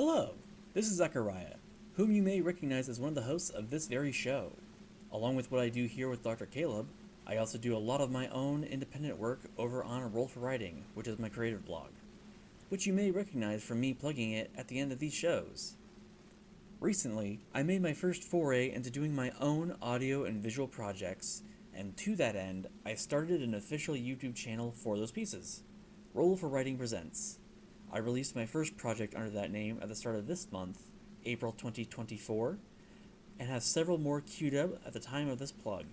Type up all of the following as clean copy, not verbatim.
Hello, this is Zachariah, whom you may recognize as one of the hosts of this very show. Along with what I do here with Dr. Caleb, I also do a lot of my own independent work over on Roll for Writing, which is my creative blog, which you may recognize from me plugging it at the end of these shows. Recently, I made my first foray into doing my own audio and visual projects, and to that end, I started an official YouTube channel for those pieces, Roll for Writing Presents. I released my first project under that name at the start of this month, April 2024, and have several more queued up at the time of this plug.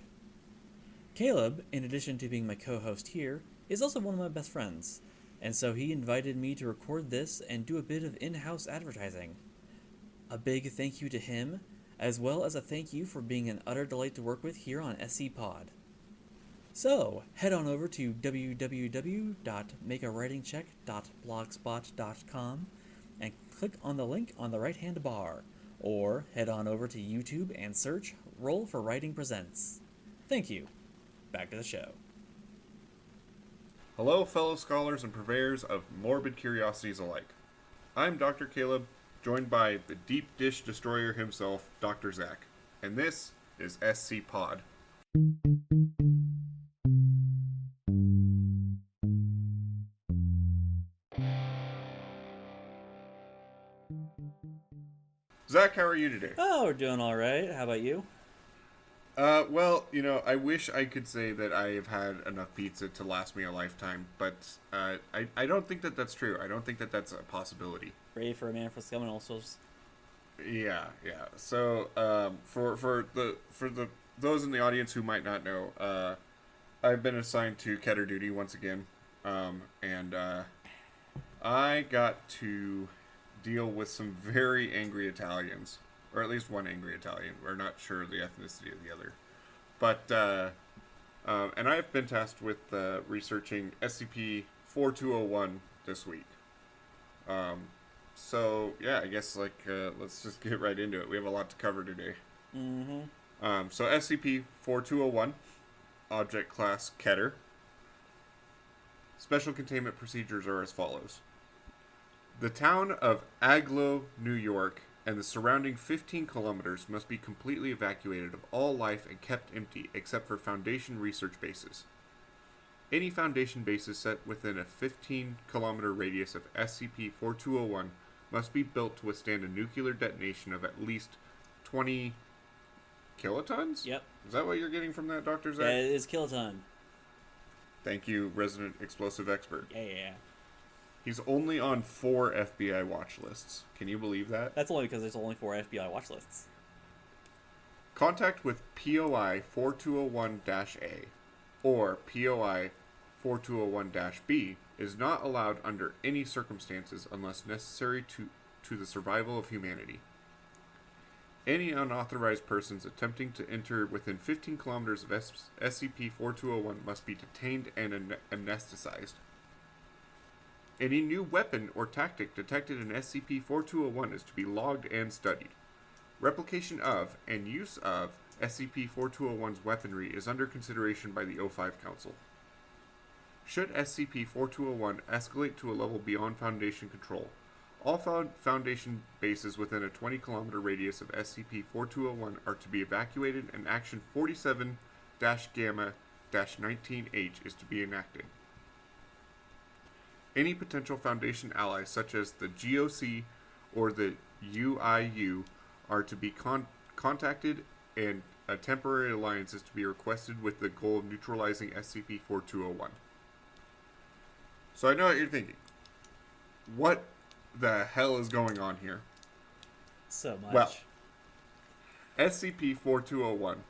Caleb, in addition to being my co-host here, is also one of my best friends, and so he invited me to record this and do a bit of in-house advertising. A big thank you to him, as well as a thank you for being an utter delight to work with here on SCPod. So, head on over to www.makeawritingcheck.blogspot.com and click on the link on the right-hand bar, or head on over to YouTube and search Roll for Writing Presents. Thank you. Back to the show. Hello, fellow scholars and purveyors of morbid curiosities alike. I'm Dr. Caleb, joined by the deep dish destroyer himself, Dr. Zach, and this is SCPod. Zach, how are you today? Oh, we're doing all right. How about you? Well, I wish I could say that I have had enough pizza to last me a lifetime, but I don't think that that's true. I don't think that that's a possibility. Ready for a man for scum and all sorts? Yeah. So, for those in the audience who might not know, I've been assigned to Keter duty once again, and I got to deal with some very angry Italians, or at least one angry Italian. We're not sure the ethnicity of the other, but and I've been tasked with researching SCP-4201 this week. So yeah, I guess let's just get right into it. We have a lot to cover today. So SCP-4201, Object Class Keter. Special containment procedures are as follows. The town of Agloe, New York, and the surrounding 15 kilometers must be completely evacuated of all life and kept empty except for Foundation research bases. Any Foundation bases set within a 15-kilometer radius of SCP-4201 must be built to withstand a nuclear detonation of at least 20 kilotons? Yep. Is that what you're getting from that, Dr. Zach? Yeah, it is kiloton. Thank you, resident explosive expert. Yeah. He's only on 4 FBI watch lists. Can you believe that? That's only because there's only 4 FBI watch lists. Contact with POI 4201-A or POI 4201-B is not allowed under any circumstances unless necessary to the survival of humanity. Any unauthorized persons attempting to enter within 15 kilometers of SCP-4201 must be detained and anesthetized. Any new weapon or tactic detected in SCP-4201 is to be logged and studied. Replication of and use of SCP-4201's weaponry is under consideration by the O5 Council. Should SCP-4201 escalate to a level beyond Foundation control, all Foundation bases within a 20-kilometer radius of SCP-4201 are to be evacuated and Action 47-Gamma-19H is to be enacted. Any potential Foundation allies, such as the GOC or the UIU, are to be contacted, and a temporary alliance is to be requested with the goal of neutralizing SCP-4201. So I know what you're thinking. What the hell is going on here? So much. Well, SCP-4201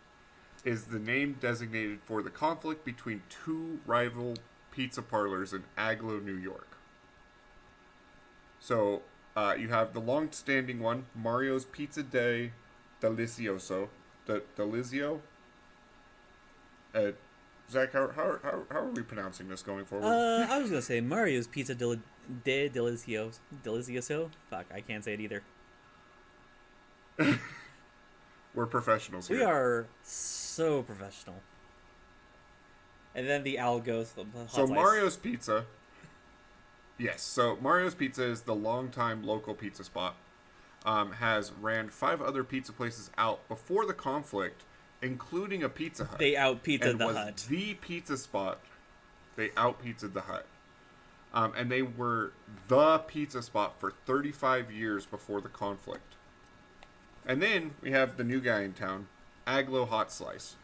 is the name designated for the conflict between 2 rival pizza parlors in Agloe, New York. So, you have the long-standing one, Mario's Pizza Delizioso. Delizio? Zach, how are we pronouncing this going forward? I was gonna say Mario's Pizza Delizioso. Fuck, I can't say it either. We're professionals here. We are so professional. And then the owl goes. So Mario's Pizza. Yes, so Mario's Pizza is the longtime local pizza spot has ran 5 other pizza places out before the conflict, including a Pizza Hut. They out-pizzaed the was Hut. The pizza spot. They out-pizzaed the Hut. And they were the pizza spot for 35 years before the conflict. And then we have the new guy in town, Aglo Hot Slice.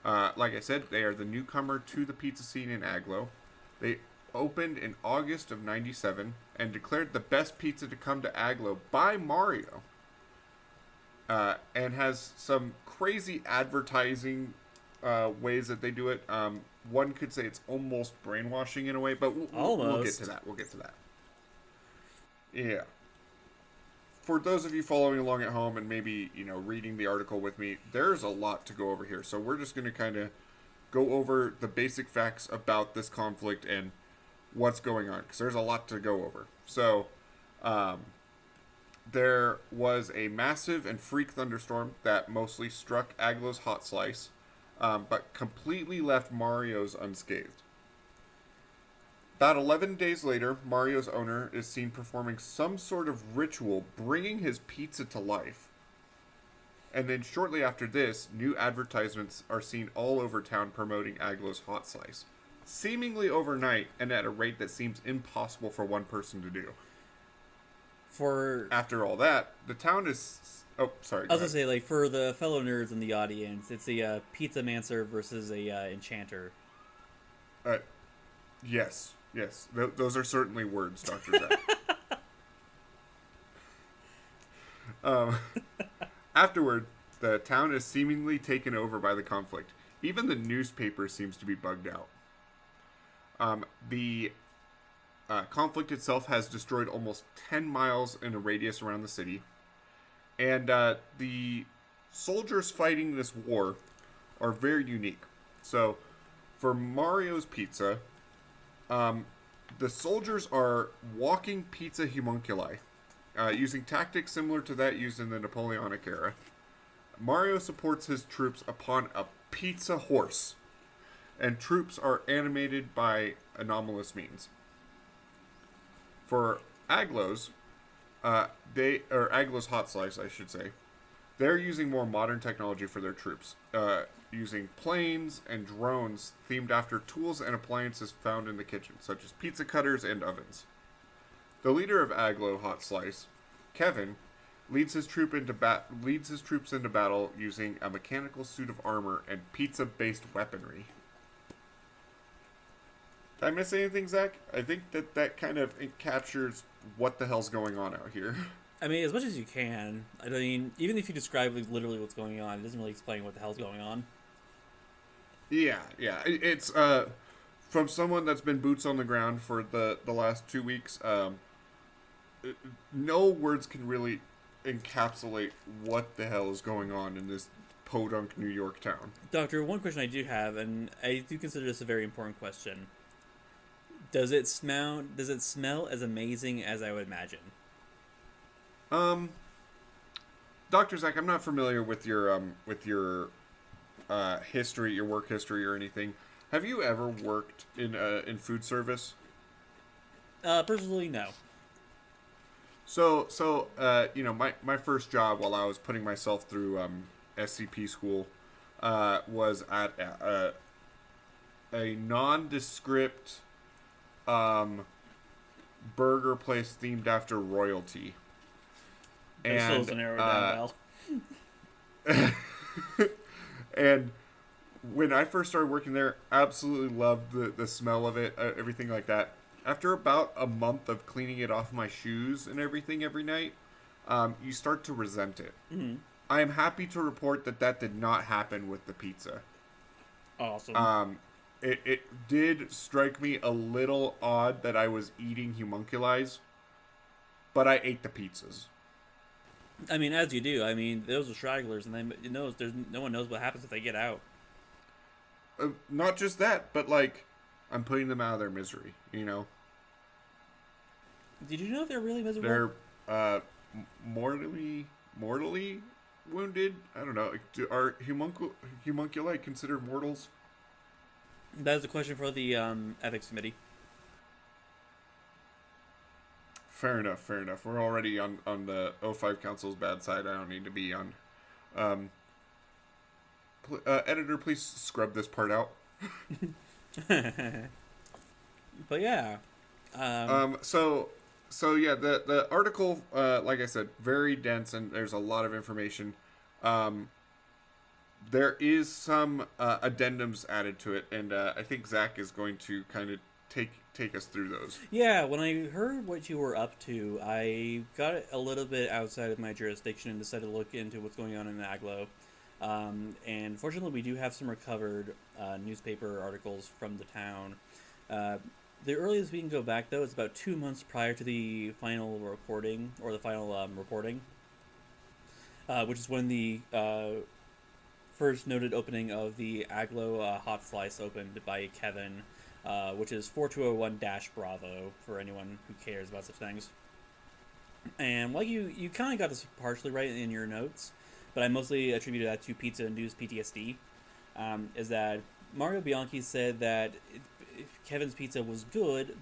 Like I said, they are the newcomer to the pizza scene in Aglo. They opened in August of 97 and declared the best pizza to come to Aglo by Mario. And has some crazy advertising ways that they do it. One could say it's almost brainwashing in a way, but we'll get to that. We'll get to that. Yeah. For those of you following along at home and maybe, reading the article with me, there's a lot to go over here. So we're just going to kind of go over the basic facts about this conflict and what's going on, because there's a lot to go over. So, there was a massive and freak thunderstorm that mostly struck Aglo's Hot Slice, but completely left Mario's unscathed. About 11 days later, Mario's owner is seen performing some sort of ritual, bringing his pizza to life. And then shortly after this, new advertisements are seen all over town promoting Aglo's Hot Slice, seemingly overnight and at a rate that seems impossible for one person to do. After all that, the town is... Oh, sorry. I was going to say, like, for the fellow nerds in the audience, it's a pizza mancer versus a enchanter. Yes. Those are certainly words, Dr. Zach. Afterward, the town is seemingly taken over by the conflict. Even the newspaper seems to be bugged out. The conflict itself has destroyed almost 10 miles in a radius around the city. And the soldiers fighting this war are very unique. So, for Mario's Pizza, the soldiers are walking pizza homunculi, using tactics similar to that used in the Napoleonic era. Mario supports his troops upon a pizza horse, and troops are animated by anomalous means. For Aglo's, Aglo's Hot Slice, I should say, they're using more modern technology for their troops, using planes and drones themed after tools and appliances found in the kitchen, such as pizza cutters and ovens. The leader of Aglo Hot Slice, Kevin, leads his troops into battle using a mechanical suit of armor and pizza-based weaponry. Did I miss anything, Zach? I think that kind of captures what the hell's going on out here. I mean, as much as you can. I mean, even if you describe literally what's going on, it doesn't really explain what the hell's going on. Yeah. It's from someone that's been boots on the ground for the last 2 weeks. No words can really encapsulate what the hell is going on in this podunk New York town. Doctor, one question I do have, and I do consider this a very important question. Does it smell as amazing as I would imagine? Dr. Zach, I'm not familiar with your history, your work history or anything. Have you ever worked in food service? Personally, no. So my first job while I was putting myself through SCP school was at a nondescript burger place themed after royalty. And and when I first started working there, absolutely loved the smell of it, everything like that. After about a month of cleaning it off my shoes and everything every night, you start to resent it. Mm-hmm. I am happy to report that did not happen with the pizza. Awesome. It did strike me a little odd that I was eating homunculus, but I ate the pizzas. I mean, as you do. I mean, those are stragglers, and no one knows what happens if they get out. Not just that, but like, I'm putting them out of their misery. Did you know if they're really miserable? They're mortally wounded. I don't know. Are homunculi considered mortals? That is a question for the ethics committee. Fair enough, fair enough. We're already on the O5 Council's bad side. I don't need to be on. Editor, please scrub this part out. But yeah. So yeah, the article, like I said, very dense, and there's a lot of information. There is some addendums added to it, and I think Zach is going to kind of take us through those. Yeah, when I heard what you were up to, I got a little bit outside of my jurisdiction and decided to look into what's going on in Aglo. And fortunately, we do have some recovered newspaper articles from the town. The earliest we can go back, though, is about 2 months prior to the final recording, or the final reporting, which is when the first noted opening of the Aglo Hot Slice opened by Kevin, which is 4201-Bravo, for anyone who cares about such things. And well, you kind of got this partially right in your notes, but I mostly attributed that to pizza-induced PTSD, is that Mario Bianchi said that Kevin's pizza was good,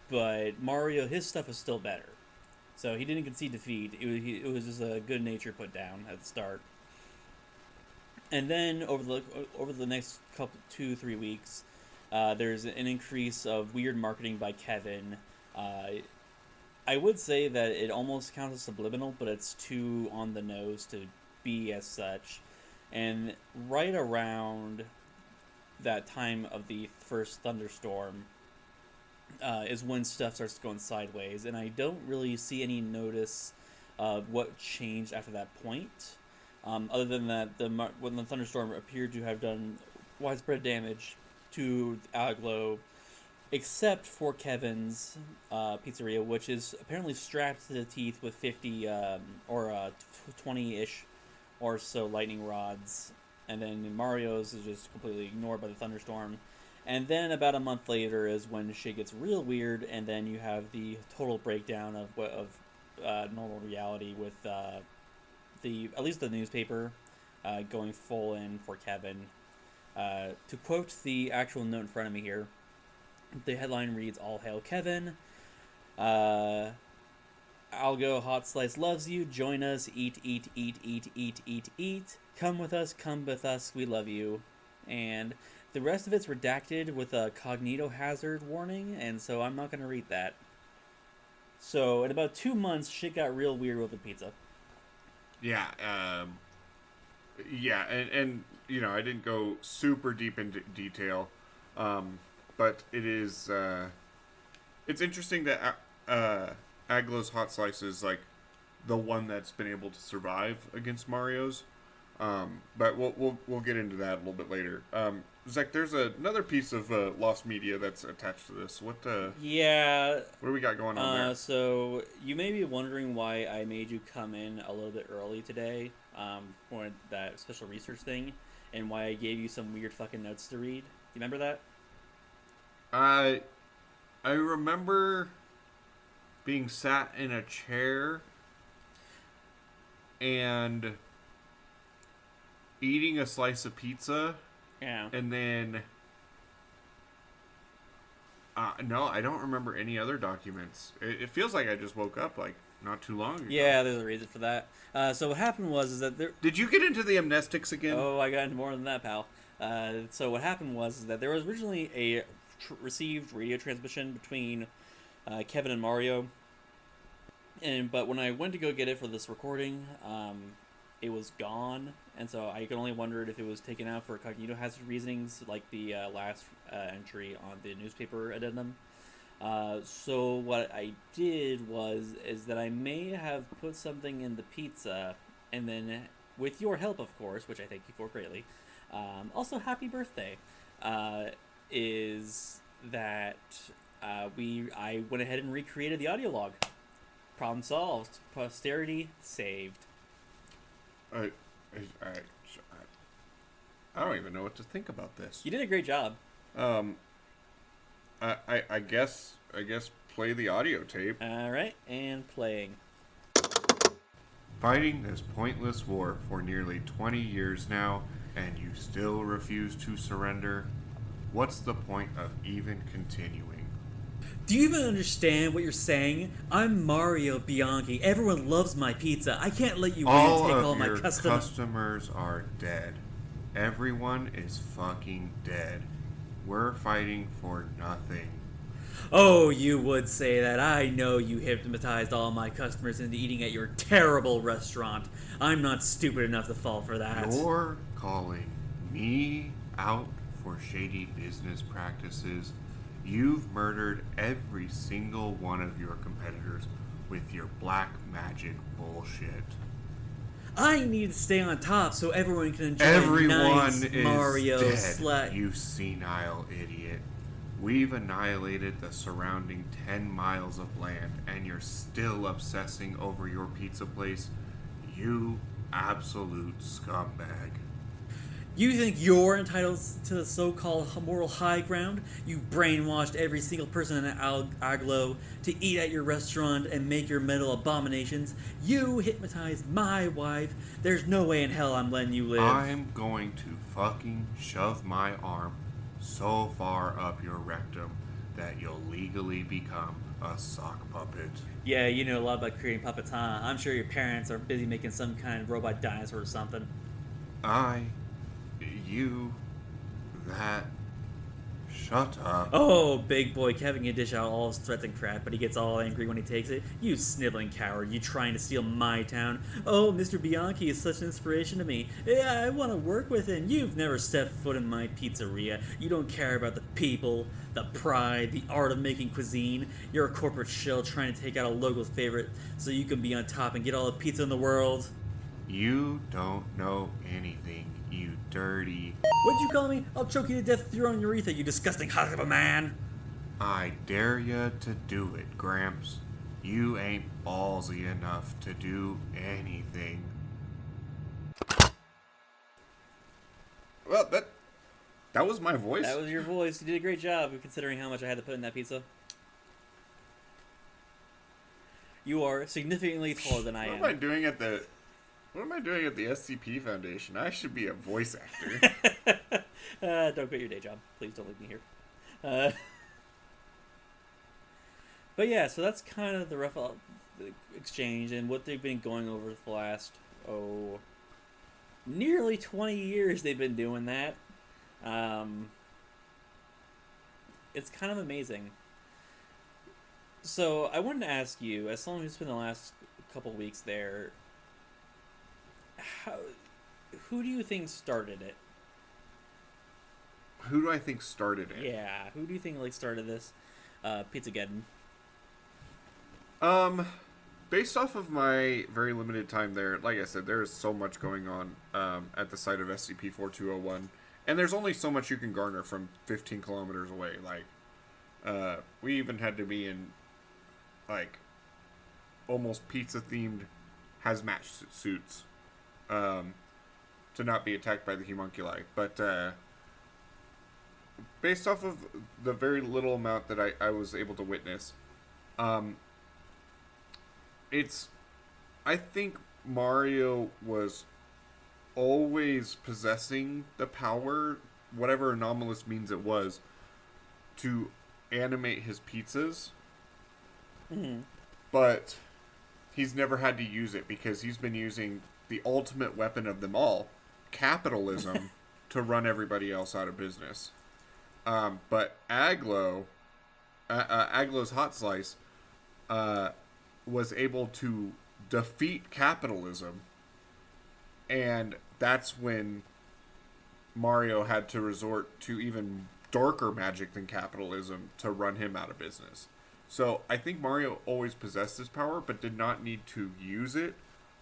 but Mario, his stuff is still better. So he didn't concede defeat. It was just a good nature put down at the start. And then over the next couple 2-3 weeks, there's an increase of weird marketing by Kevin. I would say that it almost counts as subliminal, but it's too on the nose to be as such. And right around that time of the first thunderstorm is when stuff starts going sideways, and I don't really see any notice of what changed after that point, other than that when the thunderstorm appeared to have done widespread damage to Aglo, except for Kevin's pizzeria, which is apparently strapped to the teeth with 50 or 20-ish or so lightning rods. And then Mario's is just completely ignored by the thunderstorm. And then about a month later is when shit gets real weird, and then you have the total breakdown of normal reality with at least the newspaper going full in for Kevin. To quote the actual note in front of me here, the headline reads, "All hail Kevin. Algo Hot Slice loves you. Join us. Eat, eat, eat, eat, eat, eat, eat. Come with us, we love you." And the rest of it's redacted with a cognito hazard warning, and so I'm not going to read that. So in about 2 months, shit got real weird with the pizza. Yeah, and you know, I didn't go super deep into detail, but it is, it's interesting that Aglo's Hot Slice is like the one that's been able to survive against Mario's. But we'll get into that a little bit later. Zach, there's another piece of lost media that's attached to this. What do we got going on there? So you may be wondering why I made you come in a little bit early today for that special research thing, and why I gave you some weird fucking notes to read. You remember that? I remember being sat in a chair and eating a slice of pizza. Yeah. And then no, I don't remember any other documents. It feels like I just woke up like not too long ago. Yeah, there's a reason for that. So what happened was that there... Did you get into the amnestics again? Oh, I got into more than that, pal. So what happened was that there was originally a received radio transmission between Kevin and Mario, but when I went to go get it for this recording, it was gone, and so I could only wondered if it was taken out for cognito hazard reasonings, like the last entry on the newspaper addendum. So what I did is that I may have put something in the pizza, and then with your help, of course, which I thank you for greatly, also happy birthday, is that I went ahead and recreated the audio log. Problem solved. Posterity saved. I don't even know what to think about this. You did a great job. I guess play the audio tape. All right, and playing. Fighting this pointless war for nearly 20 years now, and you still refuse to surrender. What's the point of even continuing? Do you even understand what you're saying? I'm Mario Bianchi. Everyone loves my pizza. I can't let you win and All take of all my your customers. customers are dead. Everyone is fucking dead. We're fighting for nothing. Oh, you would say that. I know you hypnotized all my customers into eating at your terrible restaurant. I'm not stupid enough to fall for that. You're calling me out for shady business practices. You've murdered every single one of your competitors with your black magic bullshit. I need to stay on top so everyone can enjoy a Everyone nice is Mario dead, slap. you senile idiot. We've annihilated the surrounding 10 miles of land, and you're still obsessing over your pizza place? You absolute scumbag. You think you're entitled to the so-called moral high ground? You brainwashed every single person in Aglo to eat at your restaurant and make your metal abominations. You hypnotized my wife. There's no way in hell I'm letting you live. I'm going to fucking shove my arm so far up your rectum that you'll legally become a sock puppet. Yeah, you know a lot about creating puppets, huh? I'm sure your parents are busy making some kind of robot dinosaur or something. You, that, shut up. Oh, big boy Kevin can dish out all his threats and crap, but he gets all angry when he takes it. You sniveling coward, you trying to steal my town. Oh, Mr. Bianchi is such an inspiration to me. Yeah, I want to work with him. You've never stepped foot in my pizzeria. You don't care about the people, the pride, the art of making cuisine. You're a corporate shill trying to take out a local favorite so you can be on top and get all the pizza in the world. You don't know anything, you dirty. What'd you call me? I'll choke you to death with your own urethra, you disgusting husk of a man. I dare ya to do it, Gramps. You ain't ballsy enough to do anything. Well, that was my voice. That was your voice. You did a great job considering how much I had to put in that pizza. You are significantly taller than I am. What am I doing at the SCP Foundation? I should be a voice actor. Don't quit your day job. Please don't leave me here. But yeah, so that's kind of the rough exchange and what they've been going over for the last, nearly 20 years they've been doing that. It's kind of amazing. So I wanted to ask you, as someone who's spent the last couple weeks there, who do you think started it? Who do I think started it? Yeah, who do you think started this Pizzageddon? Based off of my very limited time there, like I said, there is so much going on at the site of SCP-4201, and there's only so much you can garner from 15 kilometers away. Like, we even had to be in, like, almost pizza-themed hazmat suits to not be attacked by the homunculi. But based off of the very little amount that I was able to witness, I think Mario was always possessing the power, whatever anomalous means it was, to animate his pizzas. Mm-hmm. But he's never had to use it because he's been using the ultimate weapon of them all, capitalism, to run everybody else out of business. But Aglo's Hot Slice was able to defeat capitalism, and that's when Mario had to resort to even darker magic than capitalism to run him out of business. So I think Mario always possessed this power, but did not need to use it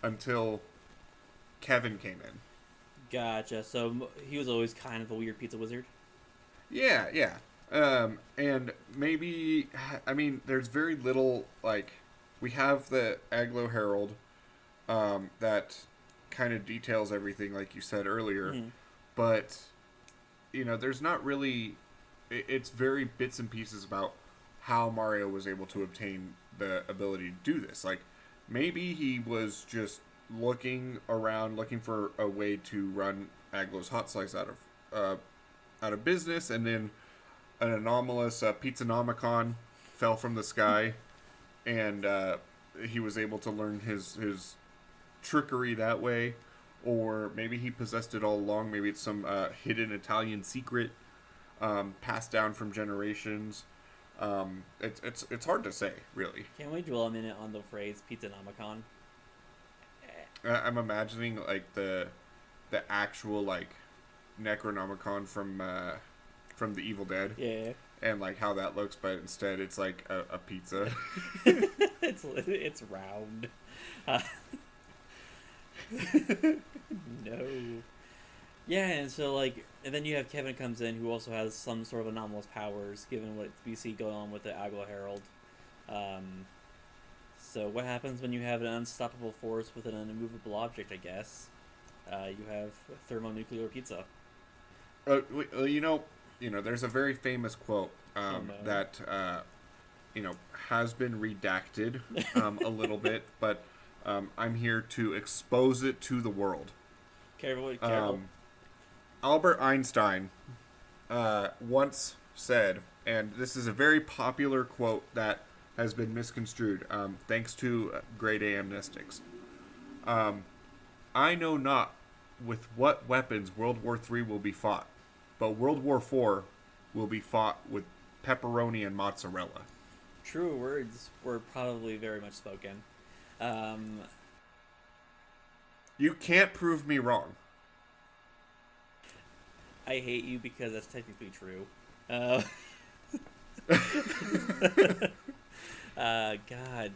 until Kevin came in. Gotcha. So he was always kind of a weird pizza wizard? Yeah. And maybe, I mean, there's very little, like, we have the Aglo Herald that kind of details everything, like you said earlier, but, you know, there's not really, it's very bits and pieces about how Mario was able to obtain the ability to do this. Like, maybe he was just looking around, looking for a way to run Aglo's Hot Slice out of business, and then an anomalous Pizzanomicon fell from the sky, and he was able to learn his trickery that way, or maybe he possessed it all along. Maybe it's some hidden Italian secret passed down from generations. It's hard to say, really. Can we dwell a minute on the phrase Pizzanomicon? I'm imagining like the actual like Necronomicon from the Evil Dead. Yeah. And like how that looks, but instead it's like a pizza. it's round. No. Yeah, and so like, and then you have Kevin comes in, who also has some sort of anomalous powers, given what we see going on with the Aglo Herald. So what happens when you have an unstoppable force with an immovable object? I guess you have thermonuclear pizza. There's a very famous quote that has been redacted a little bit, but I'm here to expose it to the world. Careful. Albert Einstein once said, and this is a very popular quote that has been misconstrued, thanks to grade A amnestics. I know not with what weapons World War III will be fought, but World War IV will be fought with pepperoni and mozzarella. True words were probably very much spoken. You can't prove me wrong. I hate you because that's technically true. God.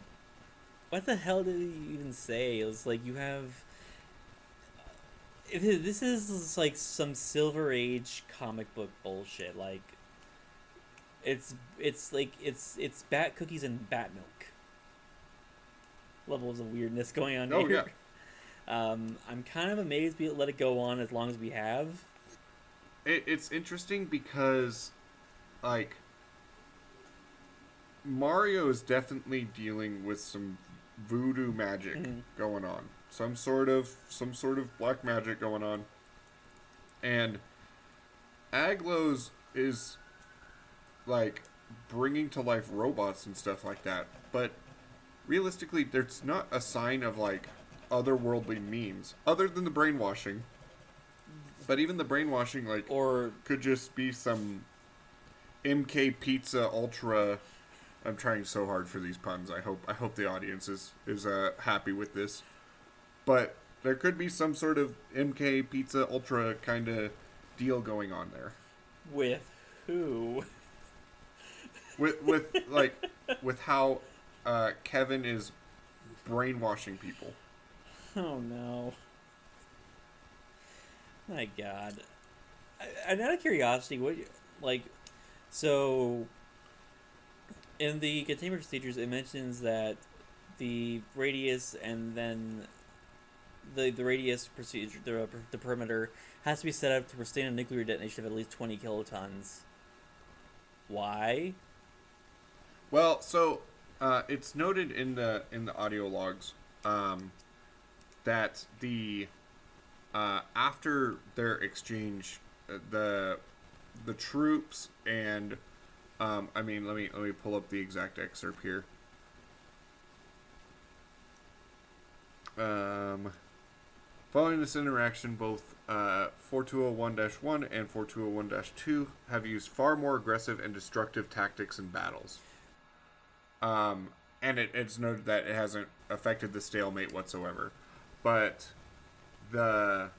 What the hell did he even say? It was like, you have... This is like some Silver Age comic book bullshit. Like, it's bat cookies and bat milk levels of weirdness going on here. Yeah. I'm kind of amazed we let it go on as long as we have. It's interesting because, like, Mario is definitely dealing with some voodoo magic going on. Some sort of black magic going on. And Aglos is, like, bringing to life robots and stuff like that. But realistically, there's not a sign of, like, otherworldly means other than the brainwashing. But even the brainwashing, like, could just be some MK Pizza Ultra. I'm trying so hard for these puns. I hope the audience is happy with this. But there could be some sort of MK Pizza Ultra kind of deal going on there. With who? with how Kevin is brainwashing people. Oh no. My God. I'm out of curiosity, so in the containment procedures, it mentions that the radius and then the radius procedure, the perimeter, has to be set up to withstand a nuclear detonation of at least 20 kilotons. Why? Well, so it's noted in the audio logs that the after their exchange, the troops and let me pull up the exact excerpt here. Following this interaction, both 4201-1 and 4201-2 have used far more aggressive and destructive tactics in battles. And it's noted that it hasn't affected the stalemate whatsoever. But so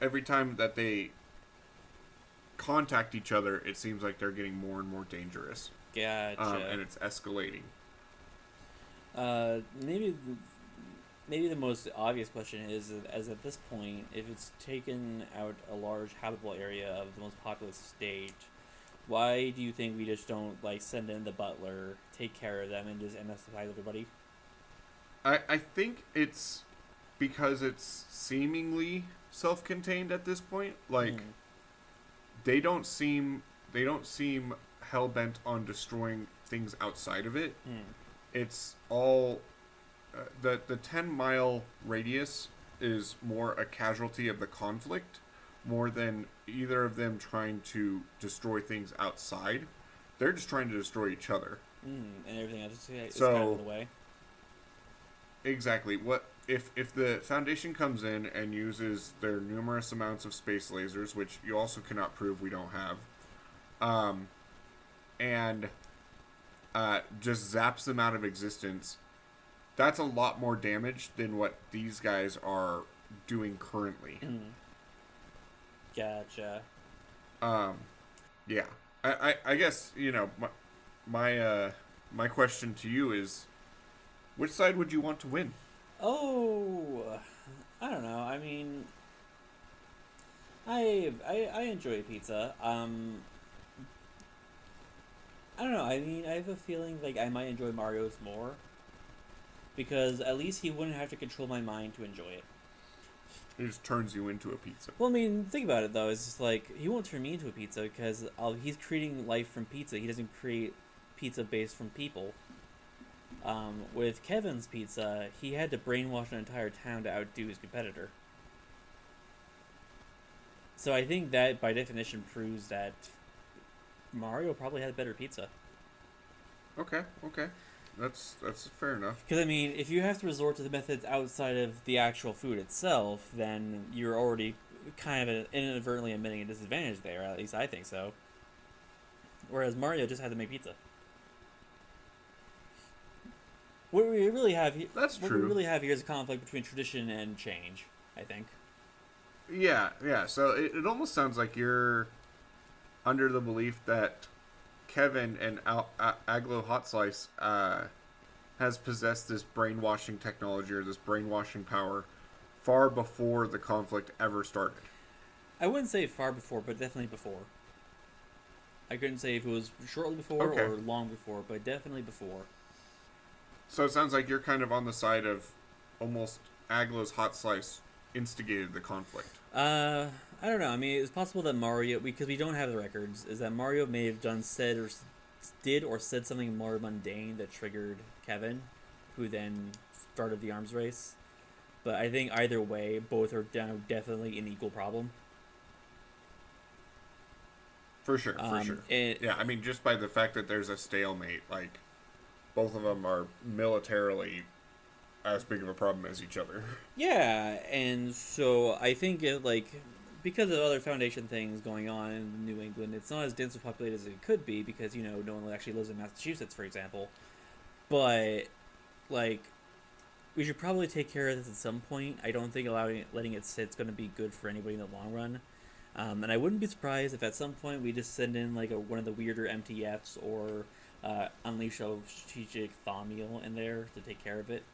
every time that they contact each other, it seems like they're getting more and more dangerous. Gotcha. And it's escalating. Maybe the most obvious question is, as at this point, if it's taken out a large habitable area of the most populous state, why do you think we just don't send in the butler, take care of them, and just anesthetize everybody? I think it's because it's seemingly self-contained at this point. They don't seem hell-bent on destroying things outside of it. It's all the 10-mile radius is more a casualty of the conflict more than either of them trying to destroy things outside. they're just trying to destroy each other. And everything else is So, kind of in the way. exactly. What if the Foundation comes in and uses their numerous amounts of space lasers, which you also cannot prove we don't have, and just zaps them out of existence? That's a lot more damage than what these guys are doing currently. Gotcha. Yeah. I guess, my question to you is, which side would you want to win? Oh, I don't know. I mean, I enjoy pizza. I don't know. I mean, I have a feeling like I might enjoy Mario's more because at least he wouldn't have to control my mind to enjoy it. It just turns you into a pizza. Well, I mean, think about it though. It's just like he won't turn me into a pizza because he's creating life from pizza. He doesn't create pizza based from people. With Kevin's pizza, he had to brainwash an entire town to outdo his competitor. So I think that by definition proves that Mario probably had better pizza. Okay. That's fair enough. Because I mean, if you have to resort to the methods outside of the actual food itself, then you're already kind of inadvertently admitting a disadvantage there. At least I think so. Whereas Mario just had to make pizza. What we really have here, That's what true. we really have here is a conflict between tradition and change, I think. Yeah. So it almost sounds like you're under the belief that Kevin and Aglo Hot Slice has possessed this brainwashing technology or this brainwashing power far before the conflict ever started. I wouldn't say far before, but definitely before. I couldn't say if it was shortly before Okay. or long before, but definitely before. So it sounds like you're kind of on the side of almost Aglo's Hot Slice instigated the conflict. I don't know. I mean, it's possible that Mario, because we don't have the records, is that Mario may have did or said something more mundane that triggered Kevin, who then started the arms race. But I think either way, both are definitely an equal problem. For sure. Yeah, I mean, just by the fact that there's a stalemate, like, both of them are militarily as big of a problem as each other. Yeah, and so I think because of other Foundation things going on in New England, it's not as densely populated as it could be because, no one actually lives in Massachusetts, for example. But, we should probably take care of this at some point. I don't think letting it sit is going to be good for anybody in the long run. And I wouldn't be surprised if at some point we just send in, one of the weirder MTFs or unleash a strategic thaw meal in there to take care of it.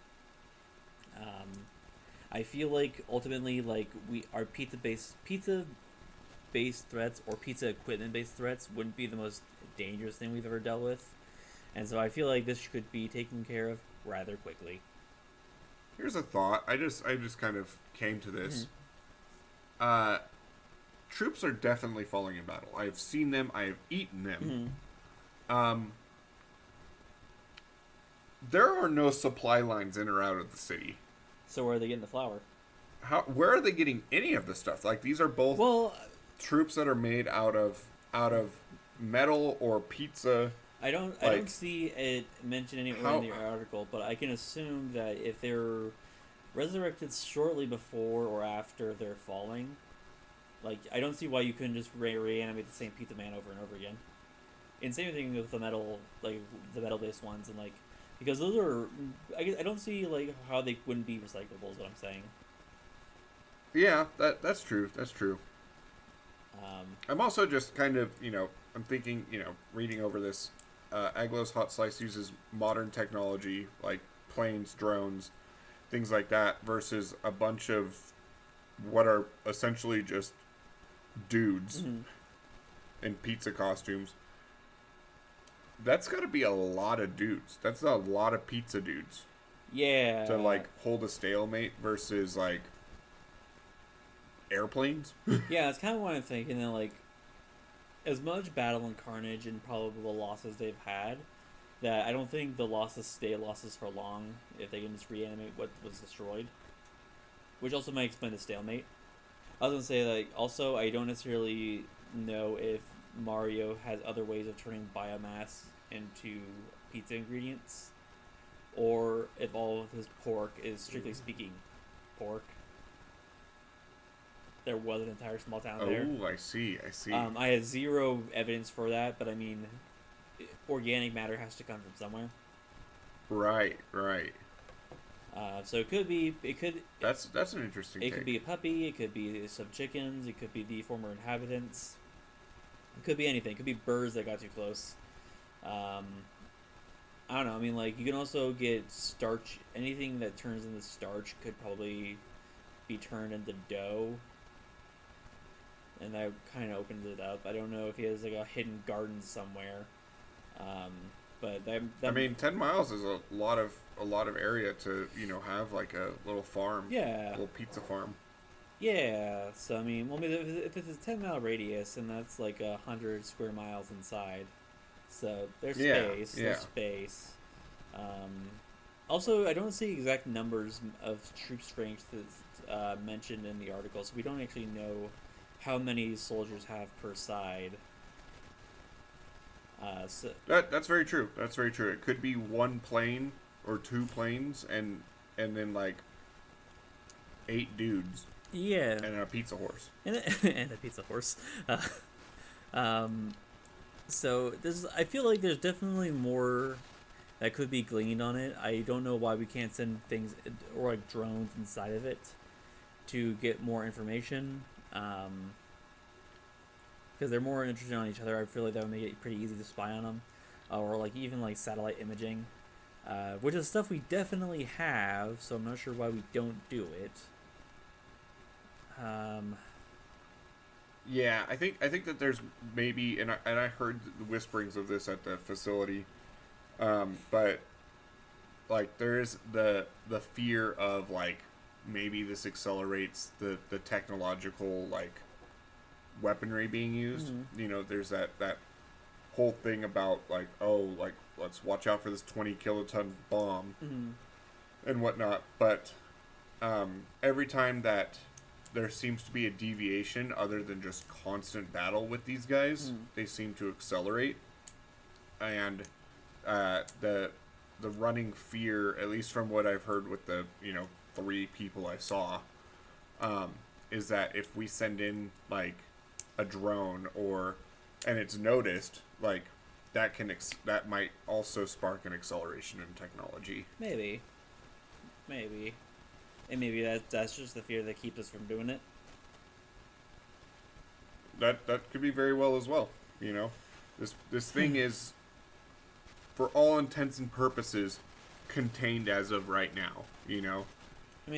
I feel like ultimately, our pizza based threats or pizza equipment based threats wouldn't be the most dangerous thing we've ever dealt with, and so I feel like this could be taken care of rather quickly. Here's a thought. I just kind of came to this. Troops are definitely falling in battle. I have seen them. I have eaten them. There are no supply lines in or out of the city. So where are they getting the flour? Where are they getting any of the stuff? Like, these are both troops that are made out of metal or pizza. I don't see it mentioned anywhere in the article, but I can assume that if they're resurrected shortly before or after they're falling, I don't see why you couldn't just reanimate the same pizza man over and over again. And same thing with the metal, the metal-based ones, and because those are, I don't see how they wouldn't be recyclable. Is what I'm saying. Yeah, that's true. That's true. I'm also just kind of, I'm thinking, reading over this. Aglo's Hot Slice uses modern technology like planes, drones, things like that, versus a bunch of what are essentially just dudes in pizza costumes. That's got to be a lot of dudes. That's a lot of pizza dudes. Yeah. To hold a stalemate versus airplanes. Yeah, it's kind of what I'm thinking. That as much battle and carnage and probably the losses they've had, that I don't think the losses stay losses for long if they can just reanimate what was destroyed. Which also might explain the stalemate. I was gonna say also I don't necessarily know if Mario has other ways of turning biomass into pizza ingredients, or if all of his pork is strictly speaking pork. There was an entire small town there. Oh, I see. I see. I had zero evidence for that, but I mean, organic matter has to come from somewhere. Right. Right. So it could be. It could. That's an interesting. It take. could be a puppy. It could be some chickens. It could be the former inhabitants. It could be anything. It could be birds that got too close. I don't know. I mean, like, you can also get starch. Anything that turns into starch could probably be turned into dough. And that kind of opens it up. I don't know if he has, like, a hidden garden somewhere. But that I mean, 10 miles is a lot of area to, have like a little farm. Yeah. A little pizza farm. Yeah. So, I mean, well, if it's a 10-mile radius, and that's like 100 square miles inside. So there's space. Yeah. There's space. Also, I don't see exact numbers of troop strength that's mentioned in the article, so we don't actually know how many soldiers have per side. That's very true. That's very true. It could be one plane or two planes, and then like 8 dudes. Yeah. And a pizza horse. And a pizza horse. So I feel like there's definitely more that could be gleaned on it. I don't know why we can't send things or like drones inside of it to get more information. Because they're more interested on each other. I feel like that would make it pretty easy to spy on them, or like even like satellite imaging, which is stuff we definitely have. So I'm not sure why we don't do it. Yeah, I think that there's maybe, and I heard the whisperings of this at the facility, but like there is the fear of like maybe this accelerates the technological like weaponry being used. Mm-hmm. There's that whole thing about like, oh, like let's watch out for this 20 kiloton bomb Mm-hmm. and whatnot. But every time that there seems to be a deviation other than just constant battle with these guys, they seem to accelerate. And the running fear, at least from what I've heard with the 3 people I saw, is that if we send in like a drone and it's noticed, like that might also spark an acceleration in technology. Maybe. And maybe that's just the fear that keeps us from doing it. That could be very well as well. This thing is, for all intents and purposes, contained as of right now. I mean,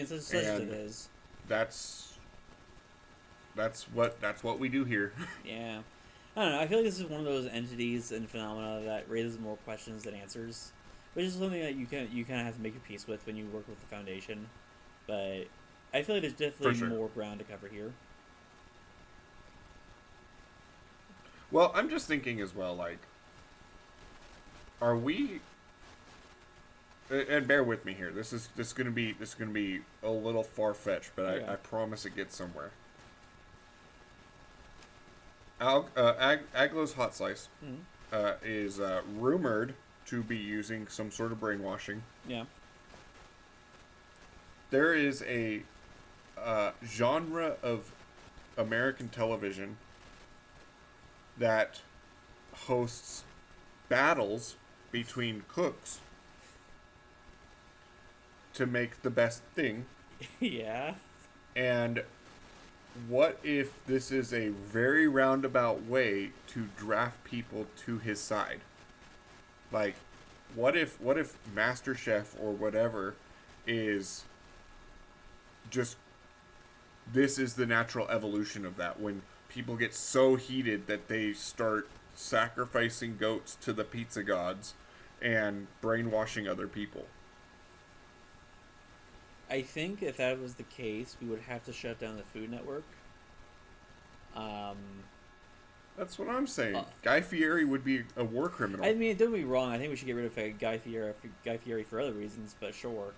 it's such as it is. That's what we do here. Yeah. I don't know. I feel like this is one of those entities and phenomena that raises more questions than answers, which is something that you kind of have to make your peace with when you work with the Foundation. But I feel like there's definitely more ground to cover here. Well, I'm just thinking as well, like, are we? And bear with me here. This is gonna be a little far fetched, but Okay. I promise it gets somewhere. Aglo's Hot Slice is rumored to be using some sort of brainwashing. Yeah. There is a genre of American television that hosts battles between cooks to make the best thing. Yeah. And what if this is a very roundabout way to draft people to his side? Like, what if MasterChef or whatever is just, this is the natural evolution of that, when people get so heated that they start sacrificing goats to the pizza gods and brainwashing other people. I think if that was the case, we would have to shut down the Food Network. That's what I'm saying. Guy Fieri would be a war criminal. I mean, don't be wrong. I think we should get rid of Guy Fieri for other reasons, but sure.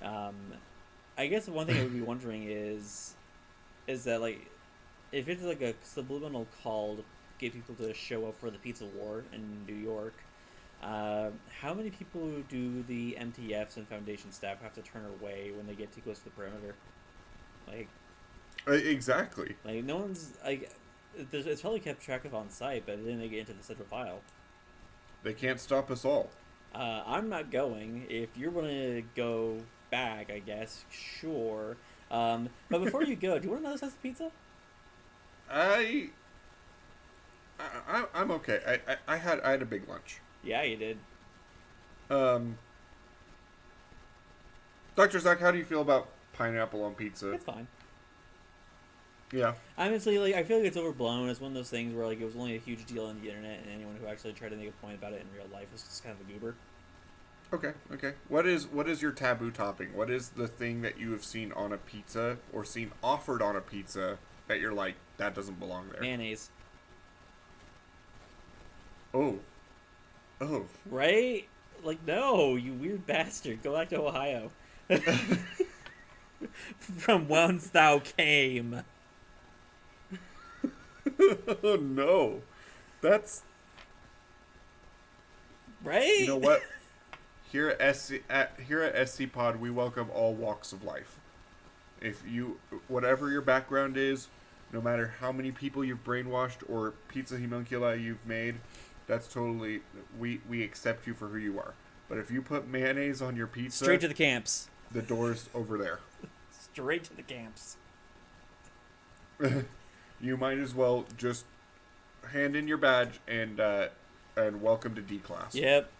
I guess the one thing I would be wondering is that, like, if it's like a subliminal call get people to show up for the pizza war in New York. How many people do the MTFs and Foundation staff have to turn away when they get too close to the perimeter? Like, Exactly. like no one's like. It's probably kept track of on site, but then they get into the central file. They can't stop us all. I'm not going. If you're gonna go back, I guess, sure. But before you go, do you want another slice of pizza? I'm okay. I had a big lunch. Yeah, you did. Dr. Zach, how do you feel about pineapple on pizza? It's fine. Yeah. Honestly, like, I feel like it's overblown. It's one of those things where, like, it was only a huge deal on the internet, and anyone who actually tried to make a point about it in real life was just kind of a goober. Okay. What is your taboo topping? What is the thing that you have seen on a pizza or seen offered on a pizza that you're like, that doesn't belong there? Mayonnaise. Oh. Right? Like, no, you weird bastard. Go back to Ohio. From whence thou came. Oh no. That's right. You know what? Here at SCPod, we welcome all walks of life. If you, whatever your background is, no matter how many people you've brainwashed or pizza homunculi you've made, that's totally, we accept you for who you are. But if you put mayonnaise on your pizza, straight to the camps. The door's over there. Straight to the camps. You might as well just hand in your badge and welcome to D class. Yep.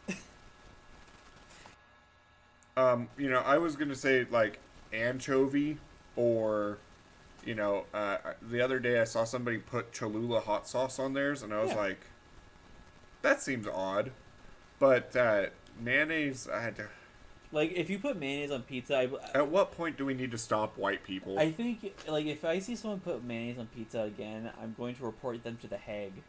I was gonna say like anchovy or, the other day I saw somebody put Cholula hot sauce on theirs, and I was like, that seems odd. But mayonnaise, I had to. Like, if you put mayonnaise on pizza, At what point do we need to stop white people? I think, like, if I see someone put mayonnaise on pizza again, I'm going to report them to the Hague.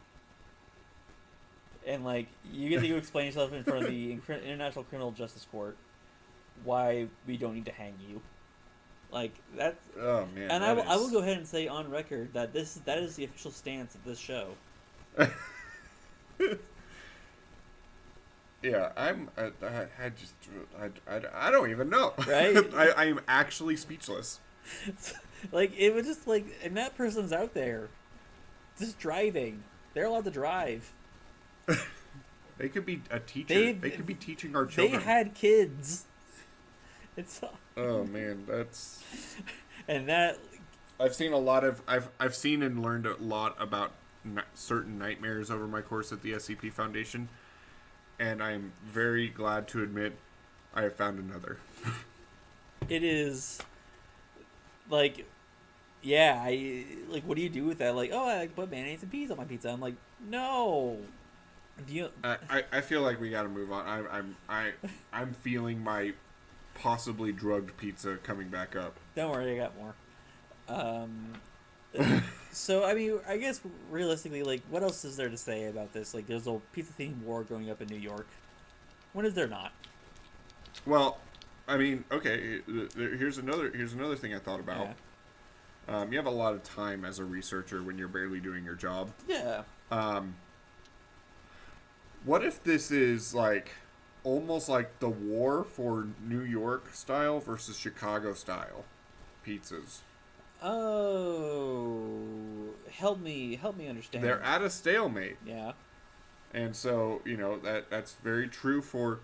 And, like, you get to explain yourself in front of the International Criminal Justice Court why we don't need to hang you. Like, that's... Oh, man. And I will go ahead and say on record that that is the official stance of this show. Yeah, I don't even know. Right? I am actually speechless. Like, it was just like, and that person's out there just driving. They're allowed to drive. They could be a teacher. They could be teaching our children. They had kids. It's... Oh man, that's... And that... I've seen a lot of... I've seen and learned a lot about certain nightmares over my course at the SCP Foundation. And I'm very glad to admit I have found another. It is, like, yeah, what do you do with that? Like, oh, I put mayonnaise and peas on my pizza. I'm like, no. I feel like we gotta move on. I'm feeling my possibly drugged pizza coming back up. Don't worry, I got more. So, I mean, I guess realistically, like, what else is there to say about this? Like, there's a pizza-themed war going up in New York. When is there not? Well, I mean, okay, here's another thing I thought about. Yeah. You have a lot of time as a researcher when you're barely doing your job. Yeah. What if this is, like, almost like the war for New York style versus Chicago style pizzas? Oh, help me understand. They're at a stalemate. Yeah. And so, that's very true for,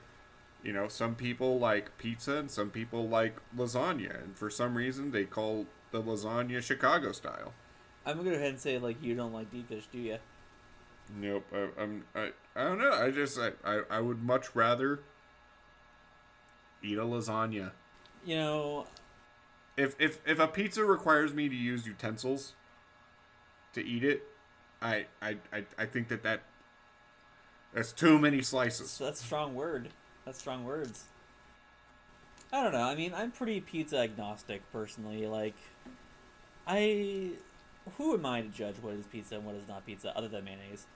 some people like pizza and some people like lasagna. And for some reason, they call the lasagna Chicago style. I'm going to go ahead and say, like, you don't like deep dish, do you? Nope. I don't know. I would much rather eat a lasagna. If a pizza requires me to use utensils to eat it, I think that's too many slices. So that's a strong word. That's strong words. I don't know. I mean, I'm pretty pizza agnostic personally. Like, who am I to judge what is pizza and what is not pizza other than mayonnaise?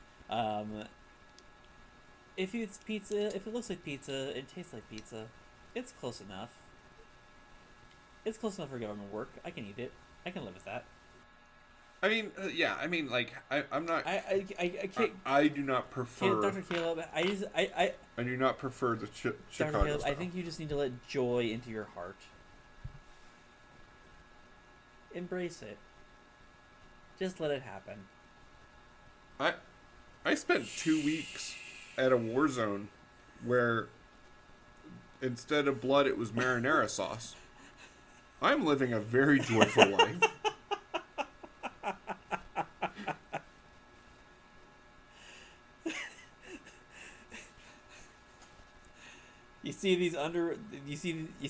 If it's pizza, if it looks like pizza, it tastes like pizza, it's close enough. It's close enough for government work. I can eat it. I can live with that. I mean, yeah. I mean, like, I'm not. I can't. I do not prefer. Dr. Caleb, I do not prefer the Dr. Chicago Caleb, style. I think you just need to let joy into your heart. Embrace it. Just let it happen. I spent 2 weeks at a war zone where instead of blood it was marinara sauce. I'm living a very joyful life. You see these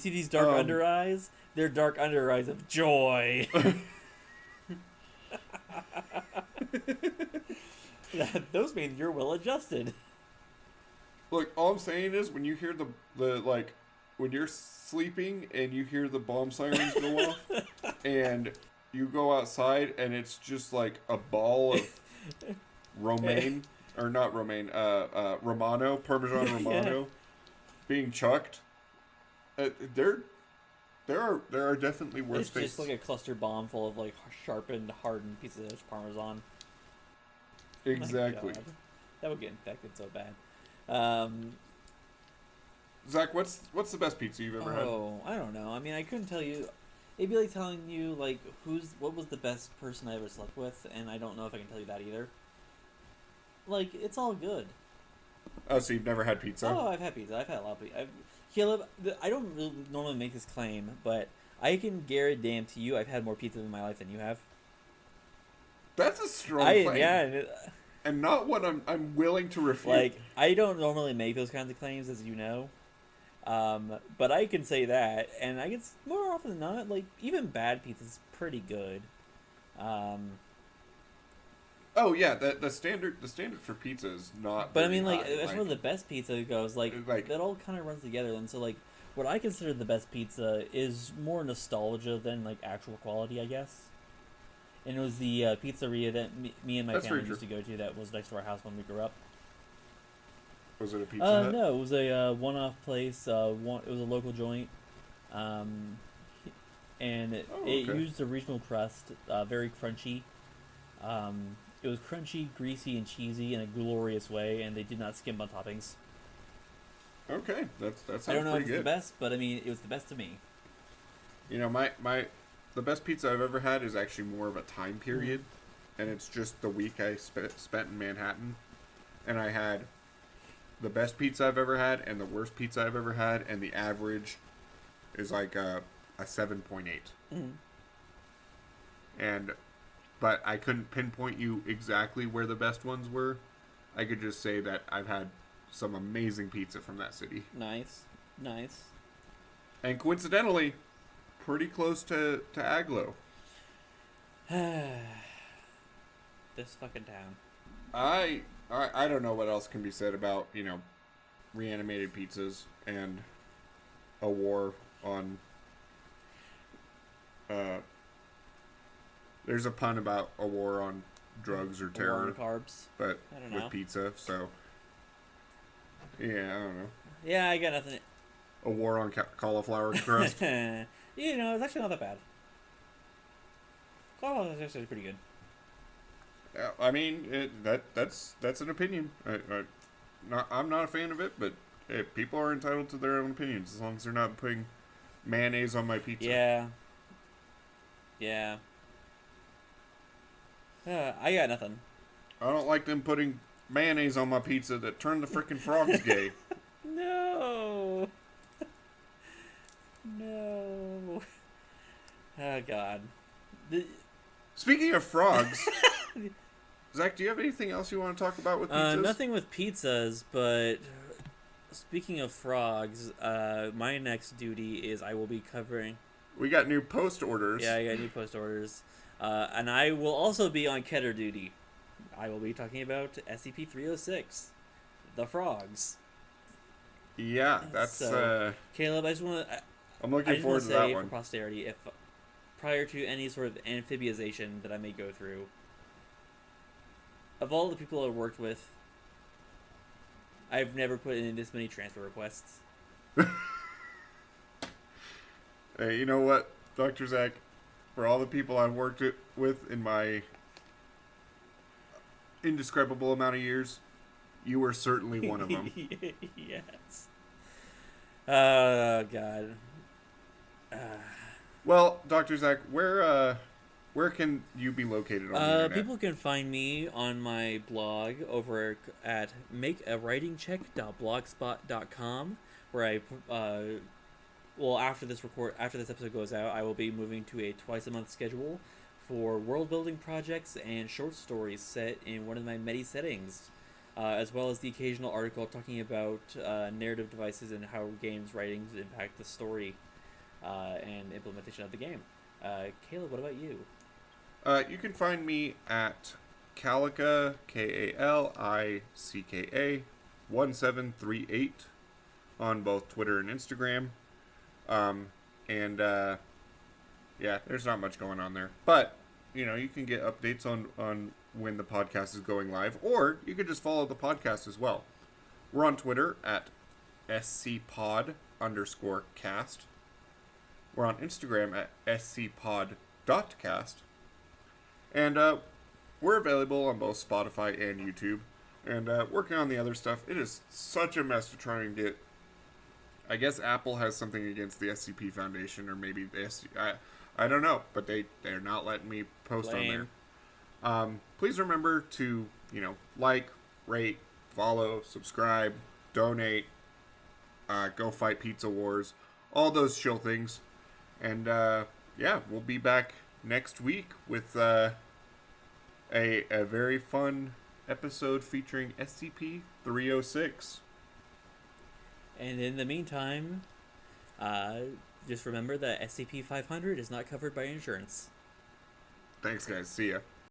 these dark under eyes? They're dark under eyes of joy. Those mean you're well adjusted. Look, all I'm saying is when you hear the like when you're sleeping and you hear the bomb sirens go off and you go outside and it's just like a ball of romaine or not romaine, Romano, Parmesan Romano being chucked. There are definitely worse It's things. just like a cluster bomb full of like sharpened, hardened pieces of Parmesan. Exactly. Oh, that would get infected so bad. Zach, what's the best pizza you've ever had? Oh, I don't know. I mean, I couldn't tell you. It'd be like telling you like what was the best person I ever slept with, and I don't know if I can tell you that either. Like, it's all good. Oh, so you've never had pizza? Oh, I've had pizza. I've had a lot of pizza. Caleb, I don't really normally make this claim, but I can guarantee you I've had more pizza in my life than you have. That's a strong claim. Yeah. And not what I'm willing to refute. Like, I don't normally make those kinds of claims, as you know. But I can say that, and I guess more often than not, like, even bad pizza's pretty good. Oh yeah, the standard for pizza is not. But I mean, very like, high. as far as the best pizza goes, like that all kind of runs together. And so, like, what I consider the best pizza is more nostalgia than like actual quality, I guess. And it was the pizzeria that me and my That's family used to go to that was next to our house when we grew up. Was it a Pizza Hut? No, it was a one-off place. It was a local joint, and it used a regional crust, very crunchy. It was crunchy, greasy, and cheesy in a glorious way, and they did not skimp on toppings. Okay, that sounds I don't know if pretty it's good. the best, but I mean, it was the best to me. You know, the best pizza I've ever had is actually more of a time period, and it's just the week I spent in Manhattan, and I had the best pizza I've ever had and the worst pizza I've ever had, and the average is like a 7.8. But I couldn't pinpoint you exactly where the best ones were. I could just say that I've had some amazing pizza from that city. Nice. And coincidentally, pretty close to Aglo. This fucking town. I don't know what else can be said about, you know, reanimated pizzas and a war on there's a pun about a war on drugs or terror. War on carbs. But I don't know. with pizza, so yeah, I don't know. Yeah, I got nothing. A war on cauliflower crust. You know, it's actually not that bad. Cauliflower is actually pretty good. I mean, that's an opinion. I'm not a fan of it, but hey, people are entitled to their own opinions as long as they're not putting mayonnaise on my pizza. Yeah. I got nothing. I don't like them putting mayonnaise on my pizza that turned the frickin' frogs gay. No. No. Oh, God. Speaking of frogs, Zach, do you have anything else you want to talk about with pizzas? Nothing with pizzas, but speaking of frogs, my next duty is I will be covering... We got new post orders. Yeah, I got new post orders. And I will also be on Keter duty. I will be talking about SCP-306, the frogs. Yeah, that's... So, Caleb, I just want to... I'm looking forward to that say one. For posterity, if prior to any sort of amphibiization that I may go through, of all the people I've worked with, I've never put in this many transfer requests. Hey, you know what, Dr. Zach? For all the people I've worked with in my indescribable amount of years, you were certainly one of them. Yes. Oh, God. Well, Dr. Zach, where can you be located on the internet? People can find me on my blog over at makeawritingcheck.blogspot.com, where after this episode goes out, I will be moving to a twice a month schedule for world building projects and short stories set in one of my many settings, as well as the occasional article talking about narrative devices and how games writings impact the story and implementation of the game. Caleb, what about you? You can find me at Kalicka, Kalicka 1738 on both Twitter and Instagram. Yeah, there's not much going on there. But, you can get updates on when the podcast is going live, or you could just follow the podcast as well. We're on Twitter at SCPod_cast. We're on Instagram at SCPod.cast. And we're available on both Spotify and YouTube. And working on the other stuff, it is such a mess to try and get. I guess Apple has something against the SCP Foundation, or maybe the I don't know, but they're not letting me post on there. Please remember to, like, rate, follow, subscribe, donate, go fight pizza wars, all those chill things. And we'll be back next week with a very fun episode featuring SCP-306. And in the meantime, just remember that SCP-500 is not covered by insurance. Thanks, guys. See ya.